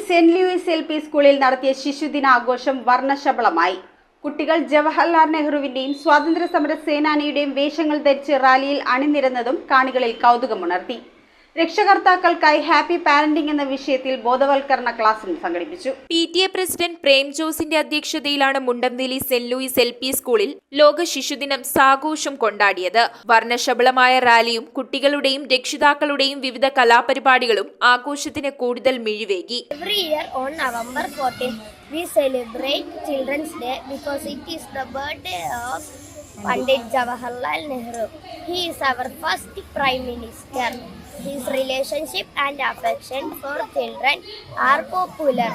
Saint Louis LP സ്കൂളിൽ നടത്തിയ ശിശുദിനാഘോഷം വർണ്ണശബളമായി. കുട്ടികൾ ജവഹർലാൽ നെഹ്റുവിന്റെയും സ്വാതന്ത്ര്യ സമര സേനാനിയുടെയും വേഷങ്ങൾ ധരിച്ച് റാലിയിൽ അണിനിരന്നതും കാണികളിൽ കൗതുകമുണർത്തി. രക്ഷകർത്താക്കൾക്കായി ഹാപ്പി പാരന്റിംഗ് എന്ന വിഷയത്തിൽ ബോധവൽക്കരണ ക്ലാസും സംഘടിപ്പിച്ചു. PTA പ്രസിഡന്റ് പ്രേം ജോസിന്റെ അധ്യക്ഷതയിലാണ് മുണ്ടംവേലി സെന്റ് ലൂയിസ് LP സ്കൂളിൽ ലോക ശിശുദിനം സാഘോഷം കൊണ്ടാടിയത്. വർണ്ണശബളമായ റാലിയും കുട്ടികളുടെയും രക്ഷിതാക്കളുടെയും വിവിധ കലാപരിപാടികളും ആഘോഷത്തിന് കൂടുതൽ മിഴിവേകി. Every year on November 14th, we celebrate Children's Day because it is the birthday of Pandit Jawaharlal Nehru. He is our first Prime Minister. His relationship and affection for children are popular.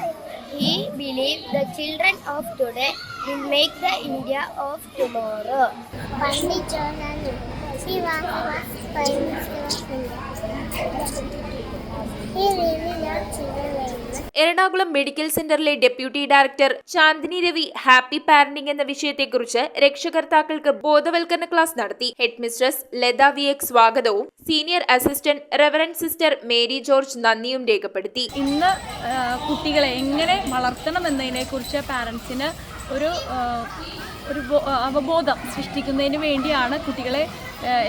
He believes the children of today will make the India of tomorrow. Pandit Jawaharlal Nehru, he was first Prime Minister of India. He really loved children very much. Ernakulam medical സെന്ററിലെ deputy director Chandini Ravi happy parenting എന്ന വിഷയത്തെക്കുറിച്ച് രക്ഷകർത്താക്കൾക്ക് ബോധവൽക്കരണ class നടത്തി. Head mistress Latha VX സ്വാഗതവും senior assistant reverend sister Mary George നന്ദിയും രേഖപ്പെടുത്തി. ഇന്ന് കുട്ടികളെ എങ്ങനെ വളർത്തണം എന്നതിനെ കുറിച്ച് പാരൻസിന് ഒരു അവബോധം സൃഷ്ടിക്കുന്നതിന് വേണ്ടിയാണ് കുട്ടികളെ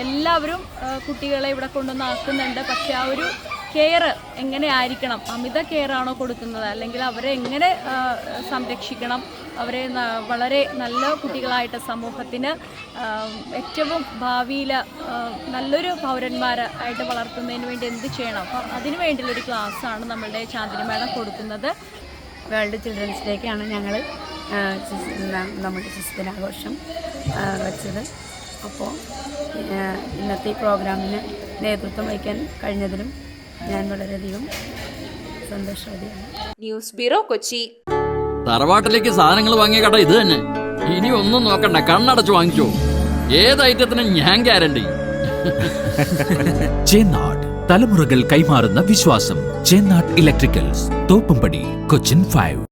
എല്ലാവരും കുട്ടികളെ ഇവിടെ കൊണ്ടുവന്നാക്കുന്നുണ്ട്. പക്ഷെ ആ ഒരു കെയർ എങ്ങനെ ആയിരിക്കണം, അമിത കെയർ ആണോ കൊടുക്കുന്നത്, അല്ലെങ്കിൽ അവരെ എങ്ങനെ സംരക്ഷിക്കണം, അവരെ വളരെ നല്ല കുട്ടികളായിട്ട് സമൂഹത്തിന് ഏറ്റവും ഭാവിയിൽ നല്ലൊരു പൗരന്മാരായിട്ട് വളർത്തുന്നതിന് വേണ്ടി എന്ത് ചെയ്യണം, അപ്പോൾ അതിനു വേണ്ടിയുള്ളൊരു ക്ലാസ്സാണ് നമ്മളുടെ ചാന്ദിനി മാഡം കൊടുക്കുന്നത്. വേൾഡ് ചിൽഡ്രൻസ് ഡേക്കാണ് ഞങ്ങൾ നമ്മുടെ ശിശുദിനാഘോഷം വച്ചത്. അപ്പോൾ ഇന്നത്തെ ഈ പ്രോഗ്രാമിന് നേതൃത്വം വഹിക്കാൻ കഴിഞ്ഞതിലും ഞാൻ വളരെയധികം സന്തോഷവതിയാണ്. News bureau, Kochi. തറവാട്ടിലേക്ക് സാധനങ്ങൾ വാങ്ങിയ കട ഇത് തന്നെ. ഇനി ഒന്നും നോക്കണ്ട, കണ്ണടച്ച് വാങ്ങിച്ചോ. ഏത് ഐറ്റത്തിനും ഞാൻ ഗ്യാരണ്ടി. ചേന്നാട്, തലമുറകൾ കൈമാറുന്ന വിശ്വാസം. ചേന്നാട് ഇലക്ട്രിക്കൽസ്, തോപ്പുംപടി, കൊച്ചിൻ 5.